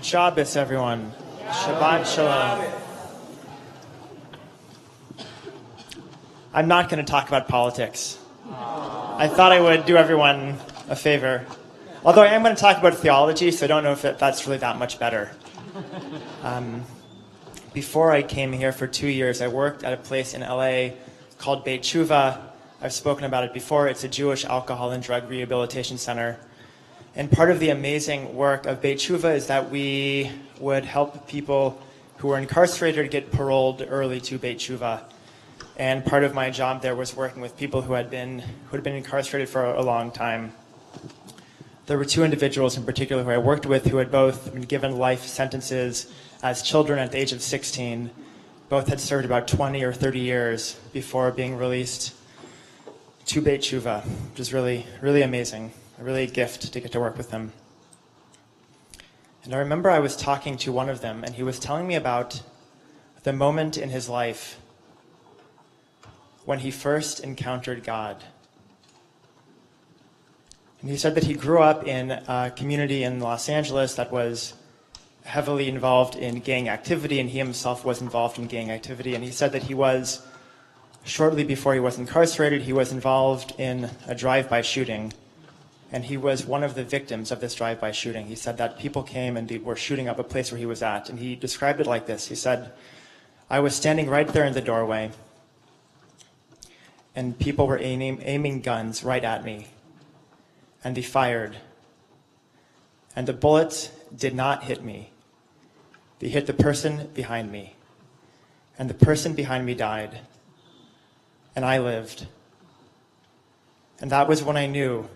Shabbos, everyone. Shabbat Shalom. I'm not going to talk about politics. I thought I would do everyone a favor. Although I am going to talk about theology, so I don't know if that's really that much better. Before I came here for 2 years, I worked at a place in LA called Beit Tshuva. I've spoken about it before. It's a Jewish alcohol and drug rehabilitation center. And part of the amazing work of Beit Tshuva is that we would help people who were incarcerated get paroled early to Beit Tshuva. And part of my job there was working with people who had been incarcerated for a long time. There were two individuals in particular who I worked with who had both been given life sentences as children at the age of 16. Both had served about 20 or 30 years before being released to Beit Tshuva, which is really, really amazing. Really a gift to get to work with them. And I remember I was talking to one of them, and he was telling me about the moment in his life when he first encountered God. And he said that he grew up in a community in Los Angeles that was heavily involved in gang activity, and he himself was involved in gang activity. And he said that he was, shortly before he was incarcerated, he was involved in a drive-by shooting. And he was one of the victims of this drive-by shooting. He said that people came and they were shooting up a place where he was at. And he described it like this. He said, I was standing right there in the doorway, and people were aiming guns right at me. And they fired. And the bullets did not hit me. They hit the person behind me. And the person behind me died. And I lived. And that was when I knew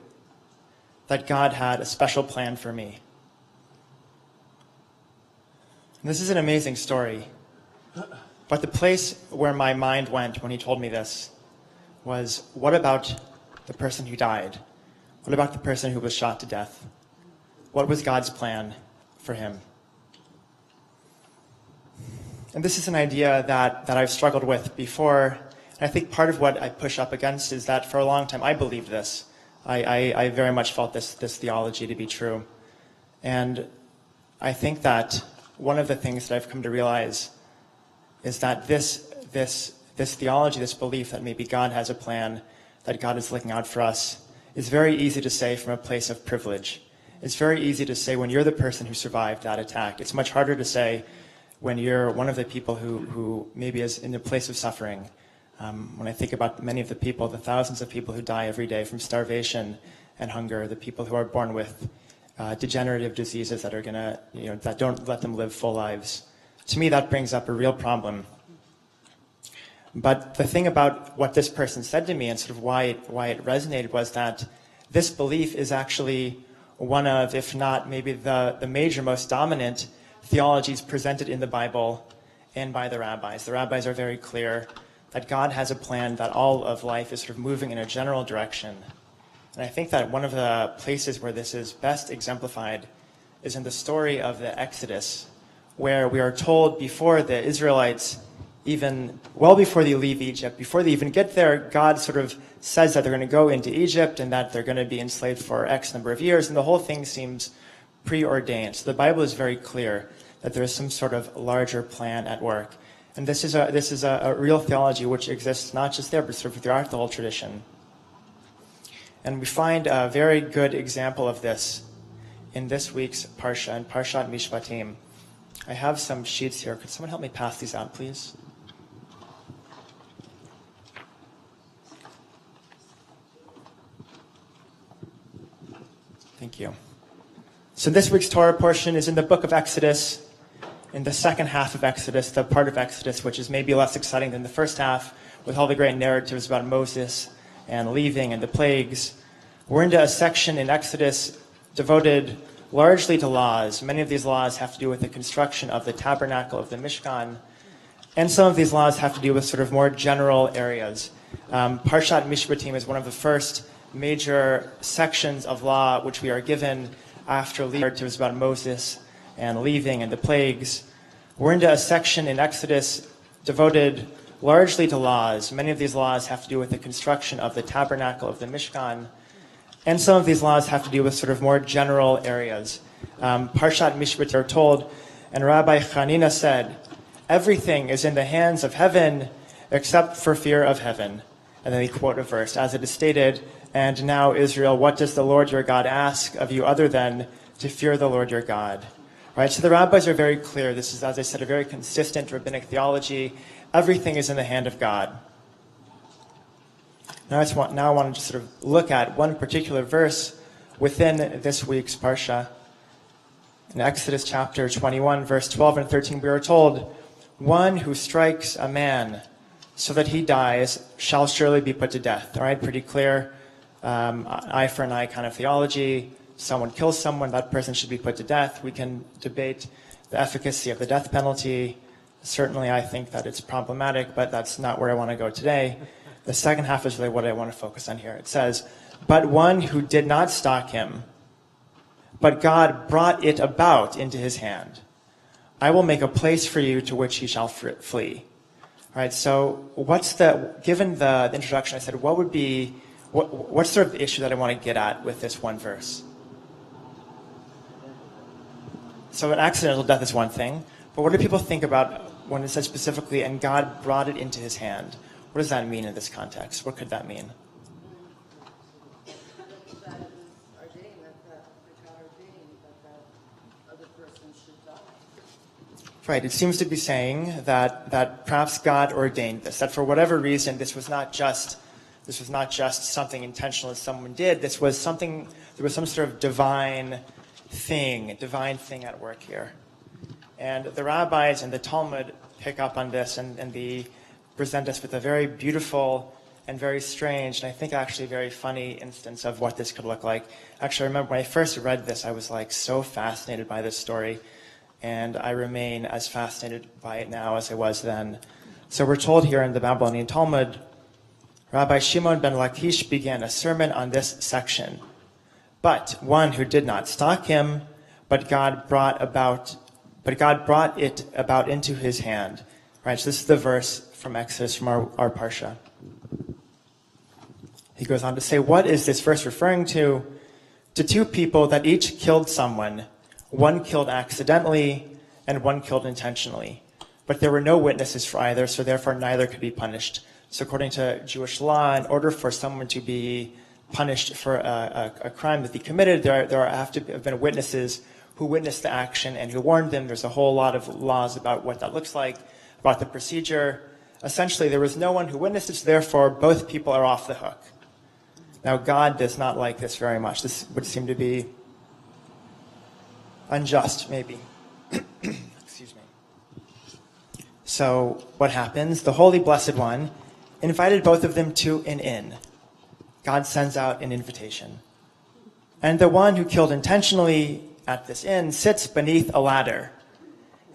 that God had a special plan for me. And this is an amazing story. But the place where my mind went when he told me this was, what about the person who died? What about the person who was shot to death? What was God's plan for him? And this is an idea that I've struggled with before. And I think part of what I push up against is that for a long time I believed this. I very much felt this theology to be true. And I think that one of the things that I've come to realize is that this theology, this belief that maybe God has a plan, that God is looking out for us, is very easy to say from a place of privilege. It's very easy to say when you're the person who survived that attack. It's much harder to say when you're one of the people who maybe is in a place of suffering. When I think about many of the people, the thousands of people who die every day from starvation and hunger, the people who are born with degenerative diseases that are that don't let them live full lives, to me that brings up a real problem. But the thing about what this person said to me and sort of why it resonated was that this belief is actually one of, if not maybe the major, most dominant theologies presented in the Bible and by the rabbis. The rabbis are very clear that God has a plan, that all of life is sort of moving in a general direction. And I think that one of the places where this is best exemplified is in the story of the Exodus, where we are told before the Israelites, well before they leave Egypt, before they even get there, God sort of says that they're going to go into Egypt and that they're going to be enslaved for X number of years, and the whole thing seems preordained. So the Bible is very clear that there is some sort of larger plan at work. And this is a real theology which exists not just there, but sort of throughout the whole tradition. And we find a very good example of this in this week's Parsha, in Parshat Mishpatim. I have some sheets here. Could someone help me pass these out, please? Thank you. So this week's Torah portion is in the book of Exodus, in the second half of Exodus, the part of Exodus which is maybe less exciting than the first half, with all the great narratives about Moses and leaving and the plagues. We're into a section in Exodus devoted largely to laws. Many of these laws have to do with the construction of the tabernacle of the Mishkan, and some of these laws have to do with sort of more general areas. Parshat Mishpatim is one of the first major sections of law which we are given after narratives about Moses and leaving and the plagues. We're into a section in Exodus devoted largely to laws. Many of these laws have to do with the construction of the tabernacle of the Mishkan, and some of these laws have to do with sort of more general areas. Parshat Mishpat, are told, and Rabbi Hanina said, everything is in the hands of heaven except for fear of heaven. And then they quote a verse, as it is stated, and now, Israel, what does the Lord your God ask of you other than to fear the Lord your God? Right? So the rabbis are very clear. This is, as I said, a very consistent rabbinic theology. Everything is in the hand of God. Now I want to sort of look at one particular verse within this week's Parsha. In Exodus chapter 21, verse 12 and 13, we are told, one who strikes a man so that he dies shall surely be put to death. All right, pretty clear. Eye for an eye kind of theology. Someone kills someone, that person should be put to death. We can debate the efficacy of the death penalty. Certainly, I think that it's problematic, but that's not where I want to go today. The second half is really what I want to focus on here. It says, but one who did not stalk him, but God brought it about into his hand, I will make a place for you to which he shall flee. All right, so given the introduction, I said, what's sort of the issue that I want to get at with this one verse? So an accidental death is one thing, but what do people think about when it says specifically, and God brought it into his hand? What does that mean in this context? What could that mean? Right, it seems to be saying that perhaps God ordained this, that for whatever reason this was not just something intentional that someone did. There was some sort of divine thing at work here. And the rabbis and the Talmud pick up on this and they present us with a very beautiful and very strange, and I think actually very funny instance of what this could look like. Actually, I remember when I first read this, I was like so fascinated by this story, and I remain as fascinated by it now as I was then. So we're told here in the Babylonian Talmud, Rabbi Shimon ben Lakish began a sermon on this section. But one who did not stalk him, but God brought it about into his hand. Right, so this is the verse from Exodus, from our Parsha. He goes on to say, what is this verse referring to? To two people that each killed someone, one killed accidentally and one killed intentionally. But there were no witnesses for either, so therefore neither could be punished. So according to Jewish law, in order for someone to be punished for a crime that they committed, there have to have been witnesses who witnessed the action and who warned them. There's a whole lot of laws about what that looks like, about the procedure. Essentially, there was no one who witnessed it, so therefore both people are off the hook. Now, God does not like this very much. This would seem to be unjust, maybe. Excuse me. So what happens? The Holy Blessed One invited both of them to an inn. God sends out an invitation. And the one who killed intentionally at this inn sits beneath a ladder.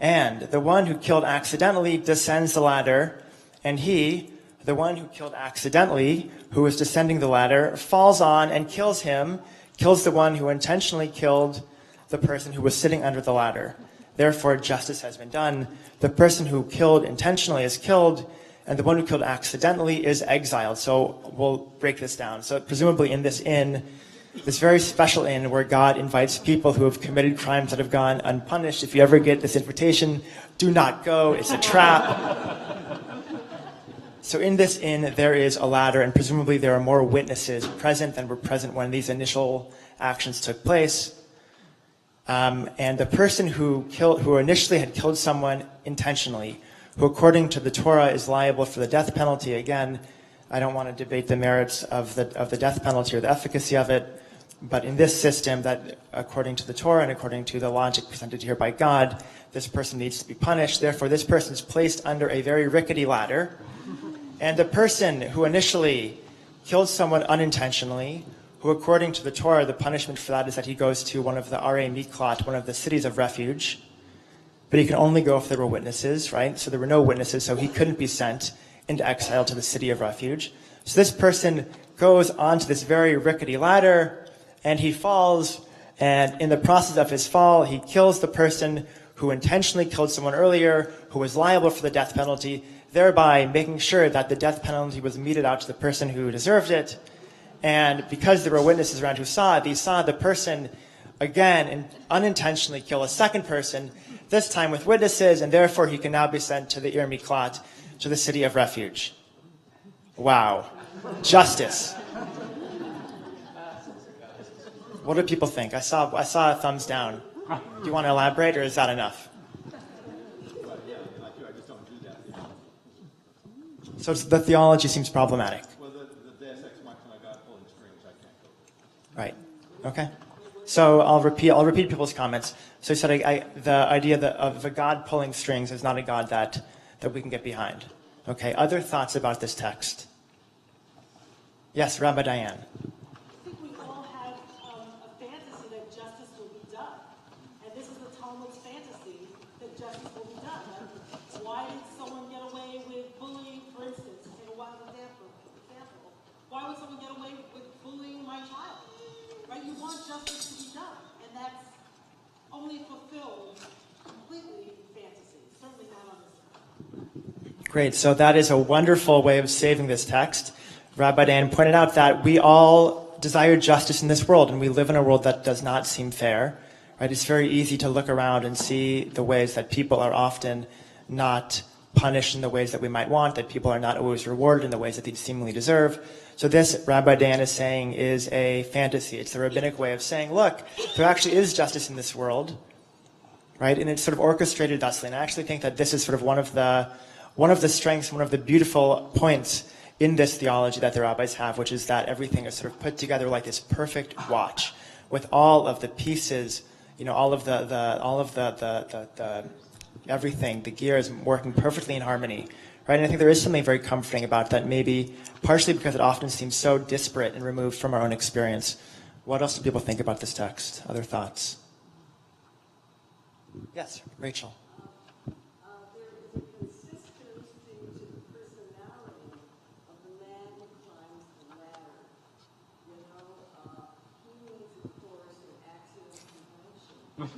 And the one who killed accidentally descends the ladder, and he, the one who killed accidentally, who was descending the ladder, falls on and kills the one who intentionally killed the person who was sitting under the ladder. Therefore, justice has been done. The person who killed intentionally is killed, and the one who killed accidentally is exiled. So we'll break this down. So presumably in this inn, this very special inn where God invites people who have committed crimes that have gone unpunished. If you ever get this invitation, do not go. It's a trap. So in this inn, there is a ladder, and presumably there are more witnesses present than were present when these initial actions took place. And the person who initially had killed someone intentionally, who according to the Torah is liable for the death penalty. Again, I don't want to debate the merits of the death penalty or the efficacy of it, but in this system, that according to the Torah and according to the logic presented here by God, this person needs to be punished. Therefore, this person is placed under a very rickety ladder. And the person who initially killed someone unintentionally, who according to the Torah, the punishment for that is that he goes to one of the Arei Miklot, one of the cities of refuge. But he can only go if there were witnesses, right? So there were no witnesses, so he couldn't be sent into exile to the city of refuge. So this person goes onto this very rickety ladder, and he falls, and in the process of his fall, he kills the person who intentionally killed someone earlier, who was liable for the death penalty, thereby making sure that the death penalty was meted out to the person who deserved it. And because there were witnesses around who saw it, they saw the person again and unintentionally kill a second person, this time with witnesses, and therefore he can now be sent to the Ir Miklat, to the city of refuge. Wow. Justice. What do people think? I saw a thumbs down. Do you want to elaborate, or is that enough? So the theology seems problematic. Well, the Deus Ex Machina God pulling strings, I can't go. Right. Okay. So I'll repeat people's comments. So he said the idea of a God pulling strings is not a God that we can get behind. Okay. Other thoughts about this text? Yes, Rabbi Diane. I think we all have a fantasy that justice will be done. And this is the Talmud's fantasy that justice will be done. Why did someone get away with bullying, for instance, take a wild example. Why would someone get away with bullying my child? Right? You want justice to be done. And that's only fulfilled completely in fantasy. Certainly not on this side. Great. So that is a wonderful way of saving this text. Rabbi Dan pointed out that we all desire justice in this world, and we live in a world that does not seem fair. Right? It's very easy to look around and see the ways that people are often not punished in the ways that we might want, that people are not always rewarded in the ways that they seemingly deserve. So this, Rabbi Dan is saying, is a fantasy. It's the rabbinic way of saying, look, there actually is justice in this world, right? And it's sort of orchestrated thusly. And I actually think that this is sort of one of the strengths, one of the beautiful points in this theology that the rabbis have, which is that everything is sort of put together like this perfect watch with all of the pieces, all of the everything, the gear is working perfectly in harmony, right? And I think there is something very comforting about that, maybe partially because it often seems so disparate and removed from our own experience. What else do people think about this text? Other thoughts? Yes, Rachel. And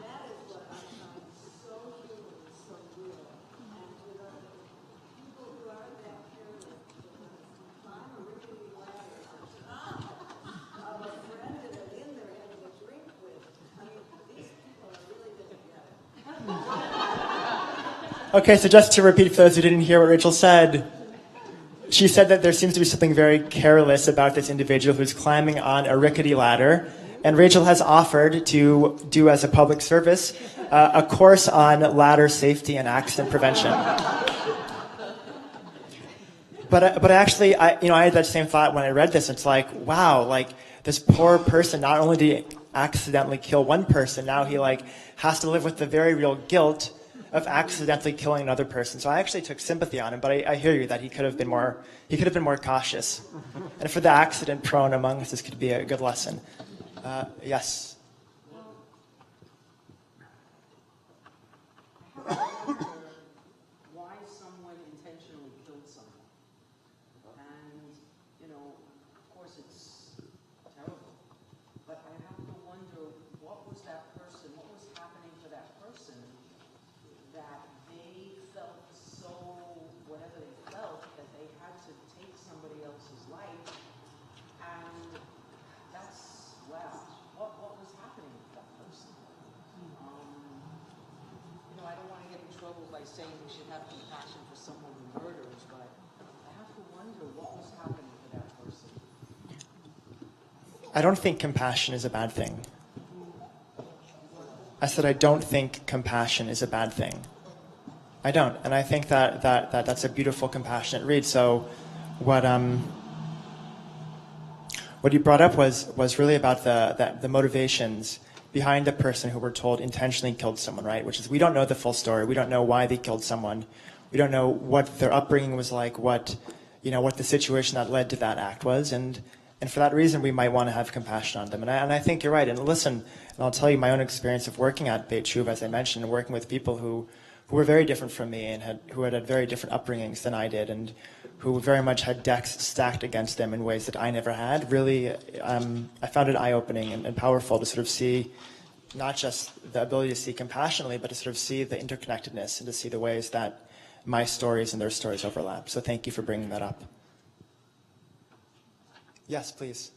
that is what I find so human, so real. And people who aren't that careless, climb a rickety ladder of a friend that are in there having a drink with. I mean, these people are really good together. Okay, so just to repeat for those who didn't hear what Rachel said, she said that there seems to be something very careless about this individual who's climbing on a rickety ladder, and Rachel has offered to do as a public service a course on ladder safety and accident prevention. But actually, I had that same thought when I read this. It's like, wow, like this poor person, not only did he accidentally kill one person, now he has to live with the very real guilt of accidentally killing another person. So I actually took sympathy on him, but I hear you that he could have been more cautious. And for the accident prone among us, this could be a good lesson. Yes. Why someone intentionally killed someone. And, of course it's terrible. But I have to wonder, what was happening to that person that they felt so, whatever they felt, that they had to take somebody else's life. And that's, wow, what was happening with that person? I don't want to get in trouble by saying we should have compassion for someone who murders, but I have to wonder what was happening to that person. I don't think compassion is a bad thing. I said I don't think compassion is a bad thing. I don't. And I think that's a beautiful, compassionate read. So what you brought up was really about the motivations behind the person who we're told intentionally killed someone, right? Which is, we don't know the full story. We don't know why they killed someone. We don't know what their upbringing was like, what the situation that led to that act was. And for that reason, we might want to have compassion on them. And I think you're right. And listen, and I'll tell you my own experience of working at Beit Shuv, as I mentioned, and working with people who were very different from me and who had very different upbringings than I did, and who very much had decks stacked against them in ways that I never had. Really, I found it eye-opening and powerful to sort of see not just the ability to see compassionately, but to sort of see the interconnectedness and to see the ways that my stories and their stories overlap. So thank you for bringing that up. Yes, please.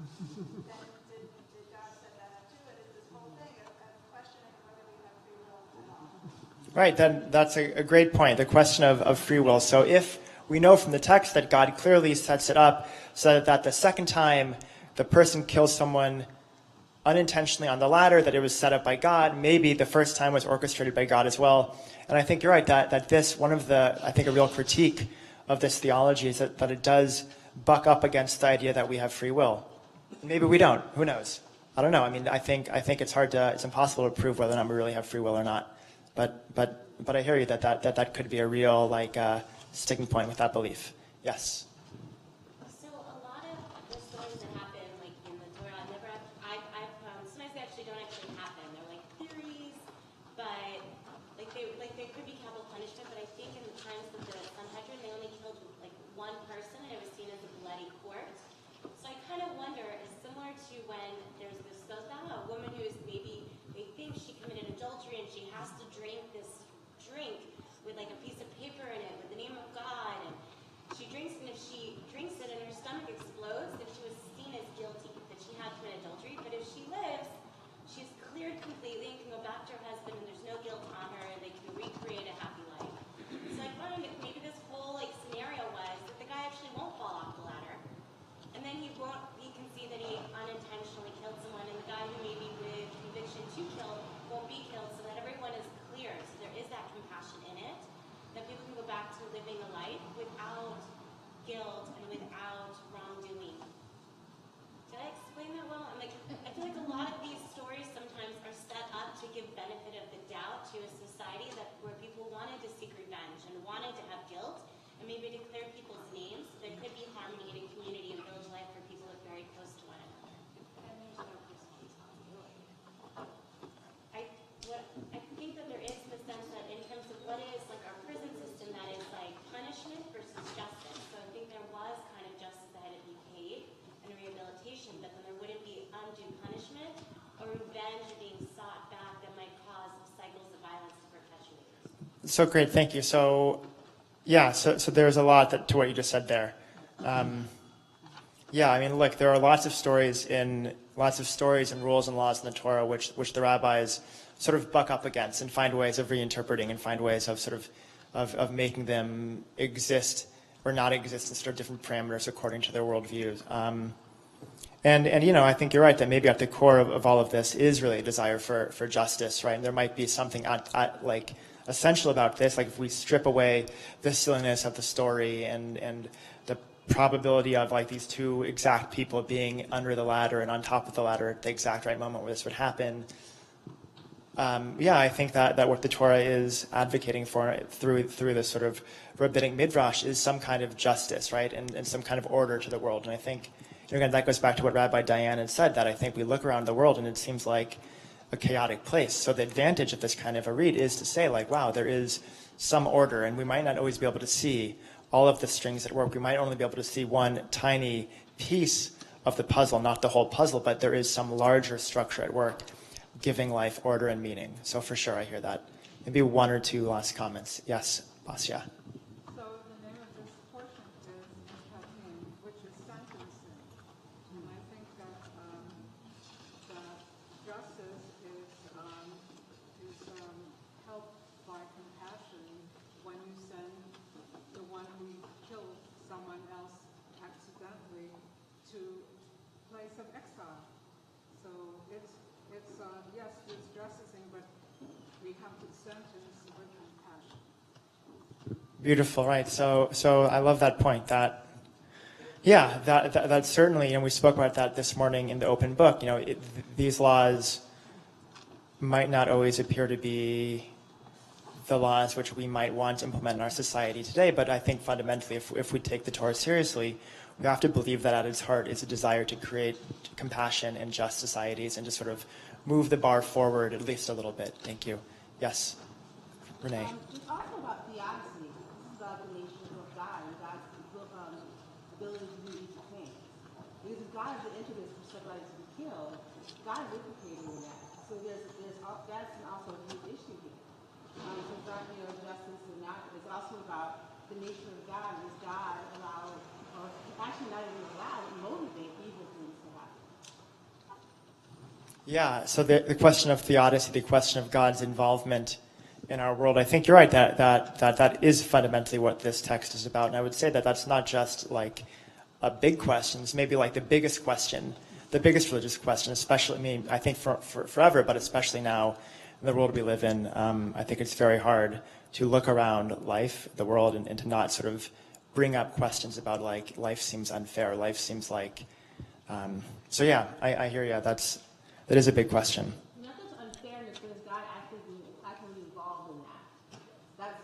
Did God set that up too? And is this whole thing of questioning whether we have free will at all? Right, then that's a great point, the question of free will. So if we know from the text that God clearly sets it up so that the second time the person kills someone unintentionally on the ladder, that it was set up by God, maybe the first time was orchestrated by God as well. And I think you're right, that this, one of the, I think a real critique of this theology is that it does buck up against the idea that we have free will. Maybe we don't, who knows? I don't know, I mean, I think it's it's impossible to prove whether or not we really have free will or not. But I hear you that could be a real sticking point with that belief. Yes. So a lot of the stories that happen, like in the Torah, I've sometimes they actually don't actually happen. They're like theories, but there could be capital punishment. But I think in the times of the Sanhedrin, they only killed like one person, and it was seen as a bloody court. So I kind of wonder, is similar to when there's this a woman who is maybe they think she committed adultery and she has to drink this drink with like a piece of paper in it with the name of God, and she drinks, and if she drinks it and her stomach explodes, then she was seen as guilty that she had committed adultery. But if she lives, she's cleared completely and can go back to her husband, and there's no guilt on her, and they can recreate a happy life. So I'm wondering if maybe this whole scenario was that the guy actually won't fall off the ladder, and then he can see that he unintentionally killed someone, and the guy who maybe with conviction to kill won't be killed, so that everyone is clear. So there is that compassion in it, that people can go back to living a life without guilt and without wrongdoing. Did I explain that well? I feel like a lot of these stories sometimes are set up to give benefit of the doubt to a society where people wanted to seek revenge and wanted to have guilt, and maybe declare people's names. There could be harmony in a community and village life where people live very close to one another. And there's no personal responsibility. I think that there is the sense that in terms of what is our prison system, that is punishment versus justice. So I think there was kind of justice that had to be paid and rehabilitation, but then there wouldn't be undue punishment or revenge being sought back that might cause cycles of violence to perpetuate. So great, thank you. So yeah, so there's a lot to what you just said there. Yeah, I mean, look, there are lots of stories and rules and laws in the Torah which the rabbis sort of buck up against and find ways of reinterpreting and find ways of of making them exist or not exist in sort of different parameters according to their worldviews. And I think you're right that maybe at the core of all of this is really a desire for justice, right? And there might be something essential about this, like if we strip away the silliness of the story and the probability of these two exact people being under the ladder and on top of the ladder at the exact right moment where this would happen. I think that what the Torah is advocating for through this sort of rabbinic midrash is some kind of justice, right, and some kind of order to the world. And I think, again, that goes back to what Rabbi Dayan had said, that I think we look around the world and it seems like a chaotic place. So the advantage of this kind of a read is to say, wow, there is some order, and we might not always be able to see all of the strings at work. We might only be able to see one tiny piece of the puzzle, not the whole puzzle, but there is some larger structure at work giving life order and meaning. So for sure, I hear that. Maybe one or two last comments. Yes, Basya. So the name of this portion is Mishpatim, which is sentencing. And I think that justice is helped by compassion when you send the one who killed someone else accidentally to a place of exile. So it's yes, there's justicing, but we have to sentence with compassion. Beautiful, right? So I love that point. That certainly, and we spoke about that this morning in the open book. These laws might not always appear to be the laws which we might want to implement in our society today, but I think fundamentally, if we take the Torah seriously, we have to believe that at its heart is a desire to create compassion and just societies and to sort of move the bar forward at least a little bit. Thank you. Yes, Renee. It's also about theodicy. It's about the nature of God and God's ability to do each thing. Because if God has entered this for somebody to be killed, God is implicated in that. So that's also a huge issue here. So it's not justice and not. It's also about the nature of God. Is God allowed, or actually not even allowed, motivate evil things to happen? Yeah, so the question of theodicy, the question of God's involvement in our world, I think you're right that is fundamentally what this text is about. And I would say that that's not just like a big question. It's maybe like the biggest question, the biggest religious question, especially, I mean, I think for forever, but especially now in the world we live in. I think it's very hard to look around life, the world, and to not sort of bring up questions about like life seems unfair, life seems like, so yeah, I hear you. That is a big question. Not just unfairness, but is God actively involved in that? That's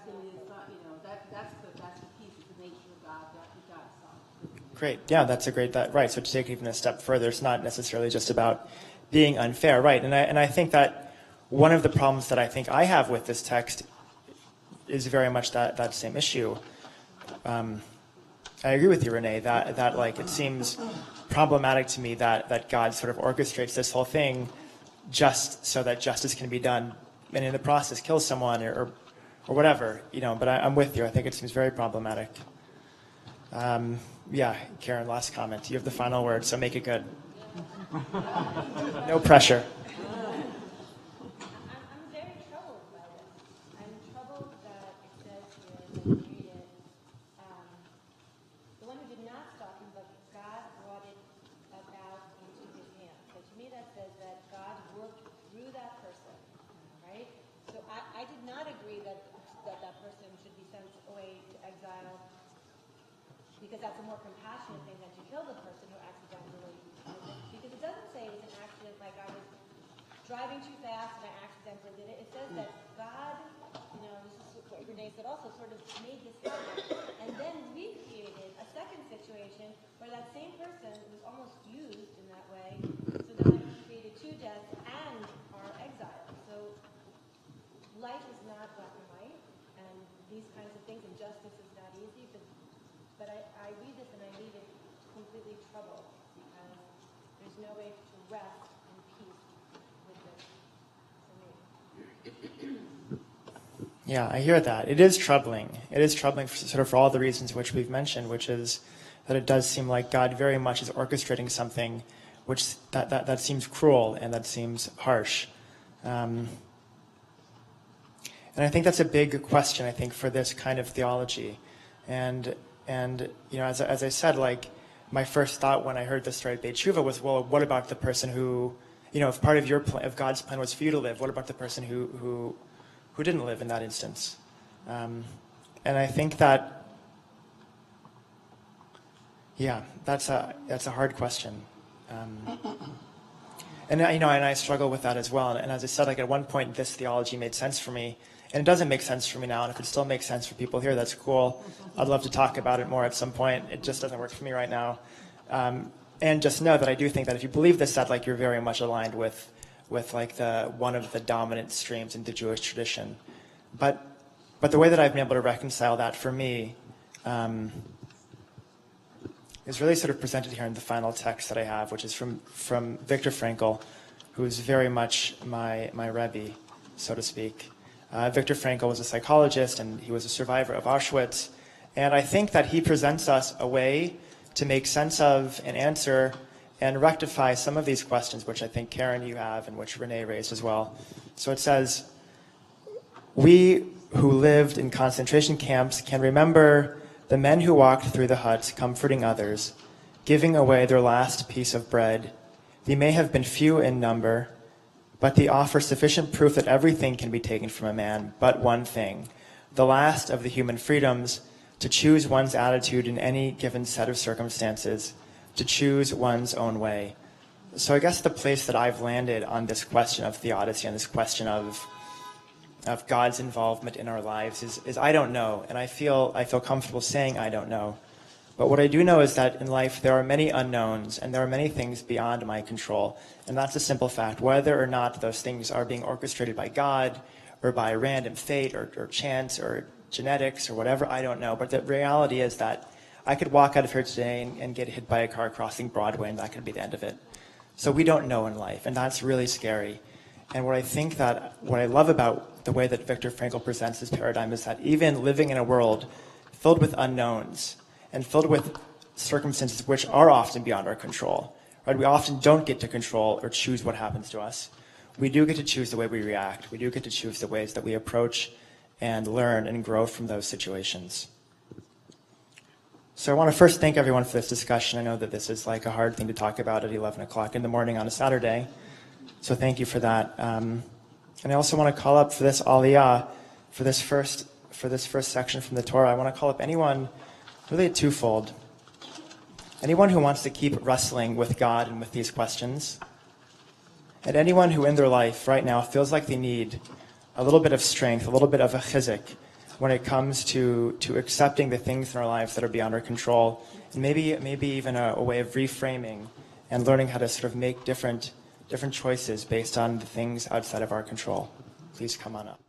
the piece of the nature of God that God saw. Great. Yeah, that's a great, right. So to take it even a step further, it's not necessarily just about being unfair, right? And I think that one of the problems that I think I have with this text is very much that same issue. I agree with you, Renee, that like it seems problematic to me that God sort of orchestrates this whole thing just so that justice can be done, and in the process kills someone or whatever, you know. But I'm with you. I think it seems very problematic. Yeah, Karen, last comment. You have the final word, so make it good. No pressure. I'm very troubled by this. I'm troubled that it says here, that you read it, the one who did not stop him, but God brought it about into his hand. So to me that says that God worked through that person, right? So I did not agree that person should be sent away to exile, because that's a more compassionate thing than to kill the person who accidentally did it. Because it doesn't say it was an accident, like I was driving too fast and I accidentally did it. It says that God, you know, this is what Renee said also, sort of made this happen, and then recreated a second situation where that same person was almost used in that way, so that he created two deaths and are exiled. So life is not black and white, and these kinds of things, and justice is not easy, but I read this and I leave it completely troubled, because there's no way to rest in peace with this for me. Yeah, I hear that. It is troubling. It is troubling for all the reasons which we've mentioned, which is that it does seem like God very much is orchestrating something which that seems cruel and that seems harsh. And I think that's a big question, I think, for this kind of theology. And you know, as I said, like, my first thought when I heard the story of Beit Tshuva was, well, what about the person who, you know, if part of if God's plan was for you to live, what about the person who didn't live in that instance? And I think that, yeah, that's a hard question. And you know, and I struggle with that as well. And as I said, like, at one point, this theology made sense for me, and it doesn't make sense for me now. And if it still makes sense for people here, that's cool. I'd love to talk about it more at some point. It just doesn't work for me right now. And just know that I do think that if you believe this, that like you're very much aligned with like one of the dominant streams in the Jewish tradition. But the way that I've been able to reconcile that for me is really sort of presented here in the final text that I have, which is from Viktor Frankl, who's very much my Rebbe, so to speak. Viktor Frankl was a psychologist, and he was a survivor of Auschwitz. And I think that he presents us a way to make sense of and answer and rectify some of these questions, which I think, Karen, you have, and which Renee raised as well. So it says, we who lived in concentration camps can remember the men who walked through the huts, comforting others, giving away their last piece of bread. They may have been few in number, but they offer sufficient proof that everything can be taken from a man but one thing, the last of the human freedoms, to choose one's attitude in any given set of circumstances, to choose one's own way. So I guess the place that I've landed on this question of theodicy, and this question of God's involvement in our lives is I don't know, and I feel comfortable saying I don't know. But what I do know is that in life there are many unknowns, and there are many things beyond my control. And that's a simple fact. Whether or not those things are being orchestrated by God, or by random fate, or chance, or genetics, or whatever, I don't know. But the reality is that I could walk out of here today and get hit by a car crossing Broadway, and that could be the end of it. So we don't know in life, and that's really scary. And what I love about the way that Viktor Frankl presents this paradigm is that even living in a world filled with unknowns and filled with circumstances which are often beyond our control, right? We often don't get to control or choose what happens to us. We do get to choose the way we react. We do get to choose the ways that we approach and learn and grow from those situations. So I want to first thank everyone for this discussion. I know that this is like a hard thing to talk about at 11 o'clock in the morning on a Saturday. So thank you for that. And I also want to call up for this aliyah, for this first section from the Torah, I want to call up anyone really twofold. Anyone who wants to keep wrestling with God and with these questions. And anyone who in their life right now feels like they need a little bit of strength, a little bit of a chizik when it comes to accepting the things in our lives that are beyond our control, and maybe even a way of reframing and learning how to sort of make different choices based on the things outside of our control. Please come on up.